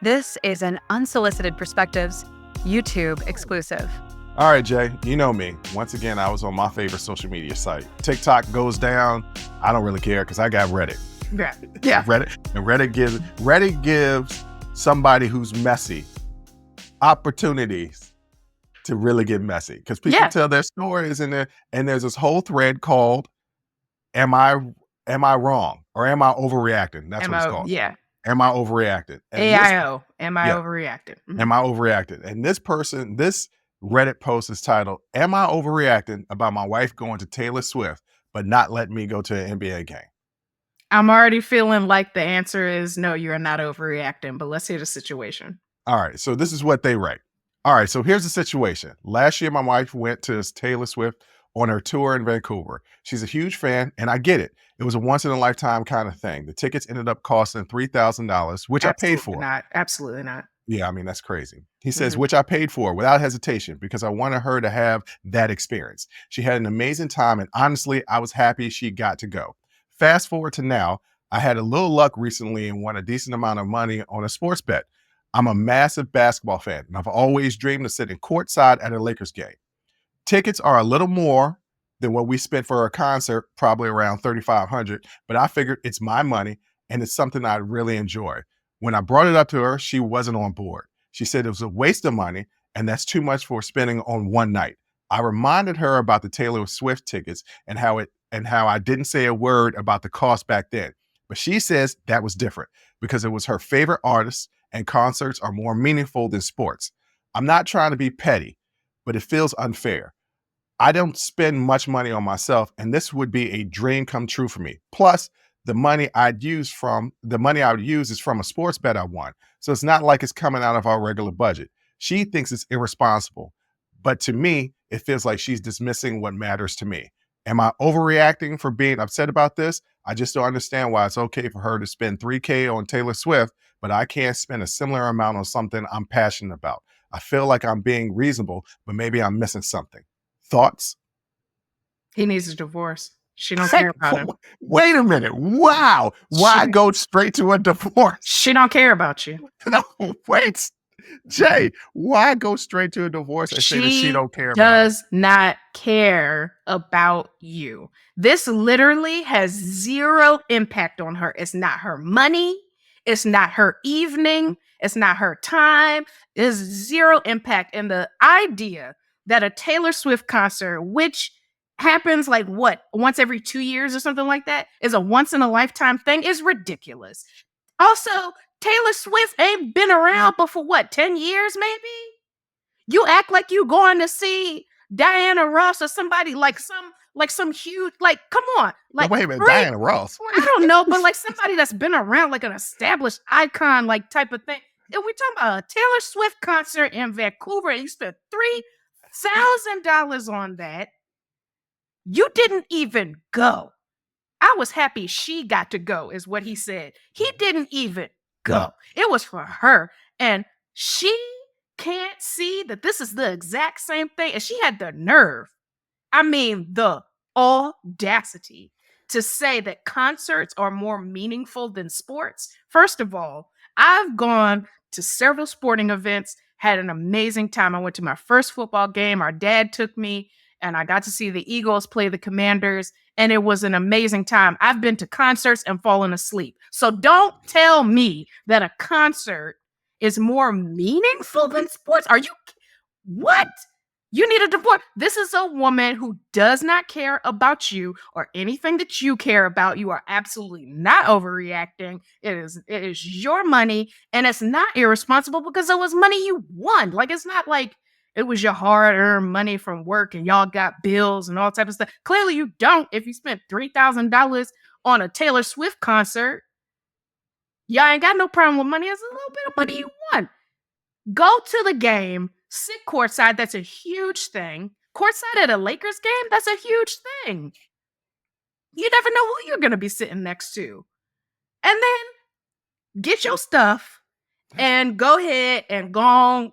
This is an Unsolicited Perspectives YouTube exclusive. All right, Jay, you know me. Once again, I was on my favorite social media site. TikTok goes down. I don't really care because I got Reddit. Yeah. Reddit gives somebody who's messy opportunities to really get messy because people tell their stories in there, and there's this whole thread called "Am I wrong?" or "Am I overreacting?" That's what it's called. Yeah. Am I overreacting? AIO. Am I overreacting? Mm-hmm. Am I overreacting? And this Reddit post is titled, "Am I overreacting about my wife going to Taylor Swift, but not letting me go to an NBA game?" I'm already feeling like the answer is no, you're not overreacting, but let's hear the situation. All right, so this is what they write. All right, so here's the situation. Last year, my wife went to Taylor Swift on her tour in Vancouver. She's a huge fan, and I get it. It was a once-in-a-lifetime kind of thing. The tickets ended up costing $3,000, which I paid for. Absolutely not. Yeah, I mean, that's crazy. He says, which I paid for without hesitation because I wanted her to have that experience. She had an amazing time, and honestly, I was happy she got to go. Fast forward to now, I had a little luck recently and won a decent amount of money on a sports bet. I'm a massive basketball fan, and I've always dreamed of sitting courtside at a Lakers game. Tickets are a little more than what we spent for a concert, probably around $3,500, but I figured it's my money, and it's something I really enjoy. When I brought it up to her, she wasn't on board. She said it was a waste of money, and that's too much for spending on one night. I reminded her about the Taylor Swift tickets and how I didn't say a word about the cost back then. But she says that was different because it was her favorite artist, and concerts are more meaningful than sports. I'm not trying to be petty, but it feels unfair. I don't spend much money on myself, and this would be a dream come true for me. Plus, the money I would use is from a sports bet I won. So it's not like it's coming out of our regular budget. She thinks it's irresponsible, but to me, it feels like she's dismissing what matters to me. Am I overreacting for being upset about this? I just don't understand why it's okay for her to spend $3,000 on Taylor Swift, but I can't spend a similar amount on something I'm passionate about. I feel like I'm being reasonable, but maybe I'm missing something. Thoughts? He needs a divorce. She don't care about him. Wait a minute. Wow. Why go straight to a divorce? She don't care about you. No, wait. Jay, why go straight to a divorce and say that she don't care about you? Does not care about you. This literally has zero impact on her. It's not her money. It's not her evening. It's not her time. There's zero impact. And the idea that a Taylor Swift concert, which happens like once every 2 years or something like that, is a once in a lifetime thing, is ridiculous. Also, Taylor Swift ain't been around but for 10 years maybe? You act like you going to see Diana Ross or somebody like some huge, come on. Wait a minute, Diana Ross. I don't know, but somebody that's been around, like an established icon, type of thing. If we talking about a Taylor Swift concert in Vancouver and you spent $3,000 on that, you didn't even go. I was happy she got to go, is what he said. He didn't even go. It was for her. And she can't see that this is the exact same thing. And she had the nerve, the audacity to say that concerts are more meaningful than sports. First of all, I've gone to several sporting events, had an amazing time. I went to my first football game. Our dad took me, and I got to see the Eagles play the Commanders, and it was an amazing time. I've been to concerts and fallen asleep. So don't tell me that a concert is more meaningful than sports. What? You need a divorce. This is a woman who does not care about you or anything that you care about. You are absolutely not overreacting. It is your money, and it's not irresponsible because it was money you won. It's not like it was your hard-earned money from work and y'all got bills and all type of stuff. Clearly you don't if you spent $3,000 on a Taylor Swift concert. Y'all ain't got no problem with money. It's a little bit of money you won. Go to the game, sit courtside. That's a huge thing. Courtside at a Lakers game, that's a huge thing. You never know who you're going to be sitting next to. And then get your stuff and go ahead and go on,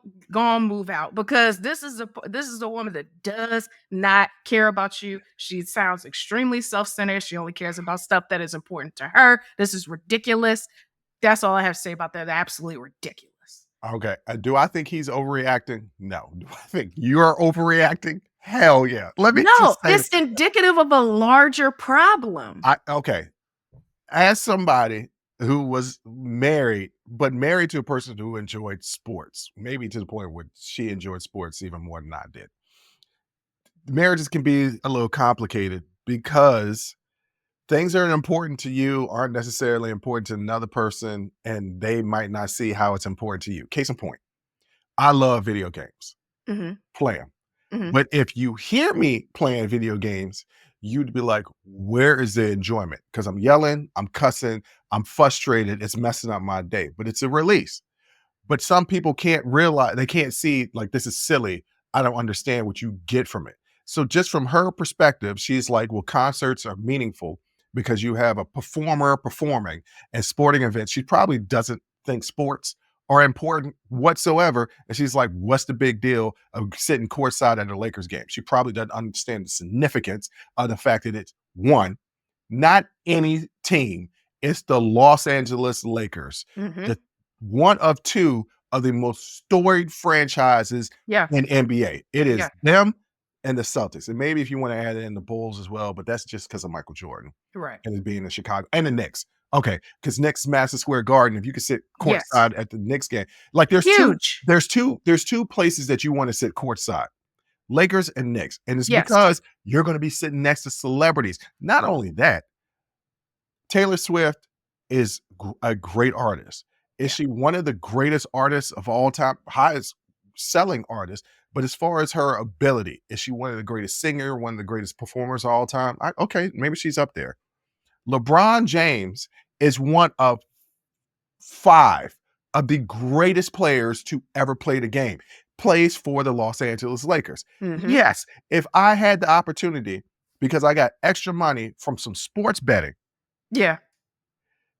move out, because this is a woman that does not care about you. She sounds extremely self-centered. She only cares about stuff that is important to her. This is ridiculous. That's all I have to say about that. Absolutely ridiculous. Okay. Do I think he's overreacting? No. Do I think you're overreacting? Hell yeah. Let me No, just say it's this. indicative of a larger problem. Okay. As somebody who was married, but married to a person who enjoyed sports, maybe to the point where she enjoyed sports even more than I did. Marriages can be a little complicated because things that are important to you aren't necessarily important to another person, and they might not see how it's important to you. Case in point, I love video games, Mhm, play them. mhm. But if you hear me playing video games, you'd be like, where is the enjoyment? Because I'm yelling, I'm cussing, I'm frustrated, it's messing up my day, but it's a release. But some people can't realize, they can't see, like, this is silly. I don't understand what you get from it. So, just from her perspective, she's like, well, concerts are meaningful because you have a performer performing, and sporting events. She probably doesn't think sports are important whatsoever. And she's like, what's the big deal of sitting courtside at a Lakers game? She probably doesn't understand the significance of the fact that it's one, not any team, it's the Los Angeles Lakers, Mhm. the one of two of the most storied franchises Yeah, in NBA. It is yeah, them and the Celtics. And maybe if you want to add in the Bulls as well, but that's just because of Michael Jordan right. and it being in Chicago and the Knicks. Okay, because Knicks Madison Square Garden, if you could sit Yes. courtside at the Knicks game, like Huge. there's two places that you want to sit courtside. Lakers and Knicks. And it's Yes. because you're going to be sitting next to celebrities. Not only that, Taylor Swift is a great artist. Is Yeah. she one of the greatest artists of all time? Highest selling artists. But as far as her ability, is she one of the greatest singer, one of the greatest performers of all time? Okay, maybe she's up there. LeBron James is one of five of the greatest players to ever play the game. Plays for the Los Angeles Lakers. Mhm. Yes, if I had the opportunity, because I got extra money from some sports betting Yeah.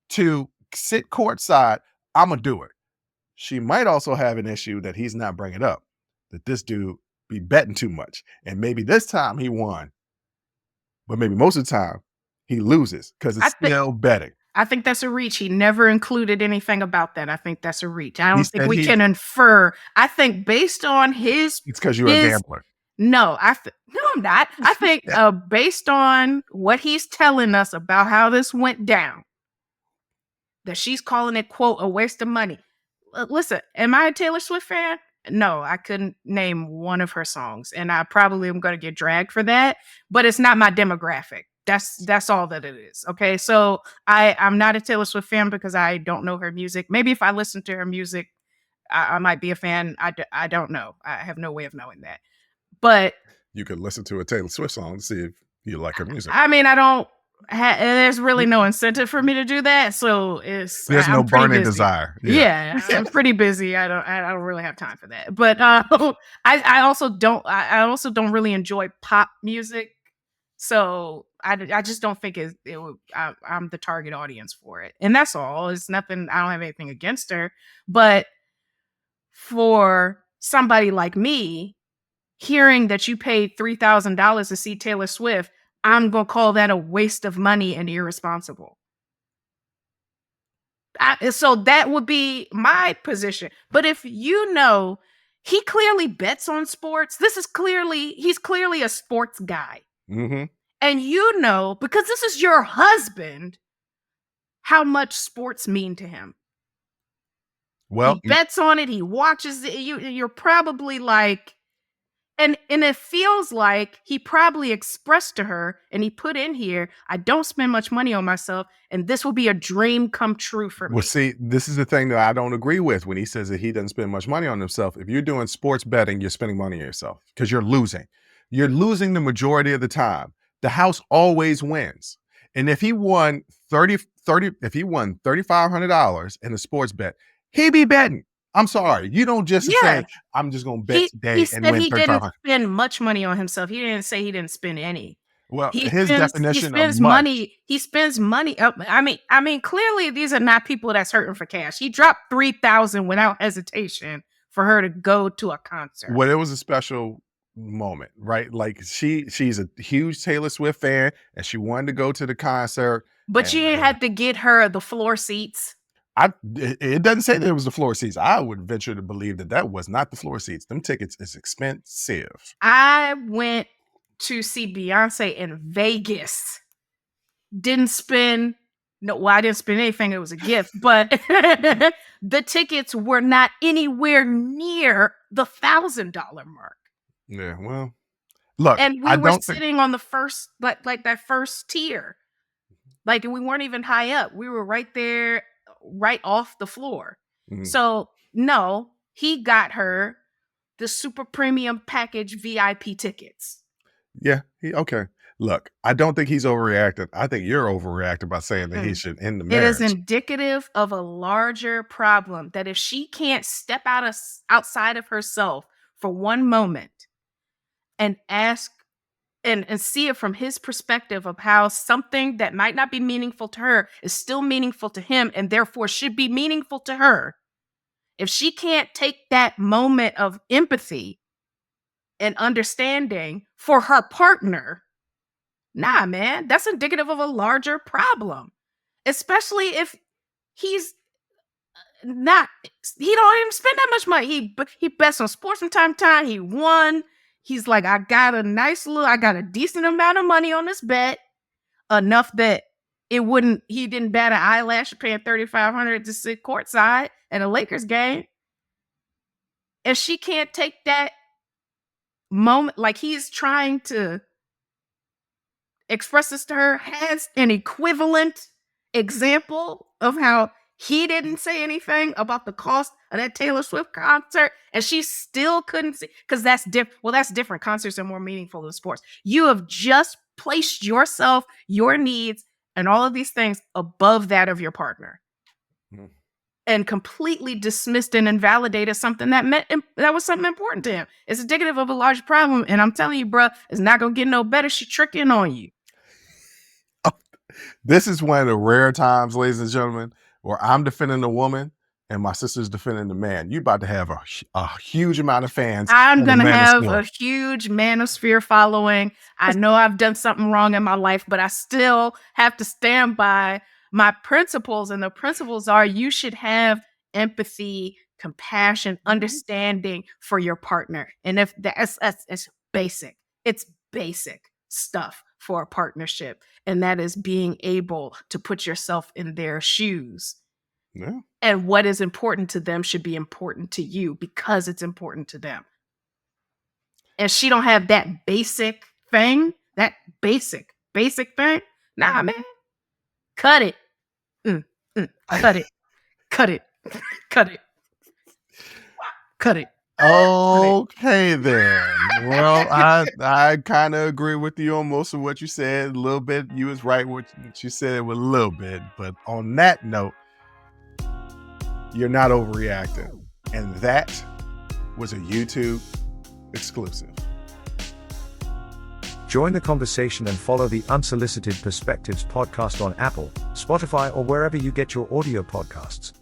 to sit courtside, I'm gonna do it. She might also have an issue that he's not bringing up, that this dude be betting too much, and maybe this time he won, but maybe most of the time he loses because it's I think still betting. I think that's a reach. He never included anything about that. I think that's a reach. I He don't think said we he can infer. I think based on it's because you're a his gambler. no, no, I'm not. I think based on what he's telling us about how this went down, that she's calling it quote a waste of money. Listen, am I a Taylor Swift fan? No, I couldn't name one of her songs, and I probably am going to get dragged for that. But it's not my demographic. That's all that it is. Okay, so I'm not a Taylor Swift fan because I don't know her music. Maybe if I listen to her music, I might be a fan. I don't know. I have no way of knowing that. But You could listen to a Taylor Swift song to see if you like her music. I mean, I don't. There's really no incentive for me to do that, so There's no I'm pretty burning busy. desire. Yeah. Yeah, I'm pretty busy. I don't really have time for that. But I also don't. I also don't really enjoy pop music, so I just don't think it would. I'm the target audience for it, and that's all. It's nothing. I don't have anything against her, but for somebody like me, hearing that you paid $3,000 to see Taylor Swift, I'm gonna call that a waste of money and irresponsible. So that would be my position. But if you know he clearly bets on sports, he's clearly a sports guy. Hmm. And you know, because this is your husband, how much sports mean to him. Well, He bets on it, he watches it. You're probably like, and it feels like he probably expressed to her and he put in here, I don't spend much money on myself, and this will be a dream come true for well, me. see, this is the thing that I don't agree with when he says that he doesn't spend much money on himself. If you're doing sports betting, you're spending money on yourself because you're losing. You're losing the majority of the time. The house always wins. And if he won 30, if he won $3,500 in a sports bet, he'd be betting. I'm sorry. You don't just Yeah. say, I'm just going to bet He today and said win he didn't 3,500. spend much money on himself. He didn't say he didn't spend any. Well, his He definition of spends much. money. He spends money. I mean, clearly these are not people that's hurting for cash. He dropped 3,000 without hesitation for her to go to a concert. Well, it was a special moment, right? Like she's a huge Taylor Swift fan and she wanted to go to the concert But and you had to get her the floor seats. It doesn't say that it was the floor seats. I would venture to believe that that was not the floor seats. Them tickets is expensive. I went to see Beyonce in Vegas. Didn't spend I didn't spend anything. It was a gift, but the tickets were not anywhere near the $1,000 mark. Yeah, well, look, And we I were don't think. sitting on the first, like that first tier. Like, and we weren't even high up. We were right there, right off the floor. Mhm. So no, he got her the super premium package VIP tickets. Yeah, okay. Look, I don't think he's overreacting. I think you're overreacting by saying that he should end the It is marriage. indicative of a larger problem that if she can't step outside of herself for one moment and ask and see it from his perspective of how something that might not be meaningful to her is still meaningful to him and therefore should be meaningful to her. If she can't take that moment of empathy and understanding for her partner, nah, man, that's indicative of a larger problem. Especially if he's not, he don't even spend that much money. He bets on sports from time to time. He won. He's like, I got a decent amount of money on this bet, enough that he didn't bat an eyelash paying $3,500 to sit courtside at a Lakers game. If she can't take that moment, like he's trying to express this to her, has an equivalent example of how he didn't say anything about the cost of that Taylor Swift concert, and she still couldn't see, because that's different. Well, that's different. Concerts are more meaningful than sports. You have just placed yourself, your needs, and all of these things above that of your partner, and completely dismissed and invalidated something that was something important to him. It's indicative of a large problem, and I'm telling you, bro, it's not gonna get no better. She tricking on you. This is one of the rare times, ladies and gentlemen, where I'm defending the woman and my sister's defending the man. You about to have a huge amount of fans. I'm on the gonna have manosphere. a huge manosphere following. I know I've done something wrong in my life, but I still have to stand by my principles. And the principles are you should have empathy, compassion, understanding for your partner. And if that's basic, it's basic stuff for a partnership. And that is being able to put yourself in their shoes. Yeah. And what is important to them should be important to you because it's important to them. And she don't have that basic thing, basic thing. Nah, man. Cut it. Cut it. Cut it. Cut it. Cut it. Okay, then. Well, I kind of agree with you on most of what you said. A little bit, you was right what you said with a little bit, but on that note, you're not overreacting, and that was a YouTube exclusive. Join the conversation and follow the Unsolicited Perspectives podcast on Apple, Spotify, or wherever you get your audio podcasts.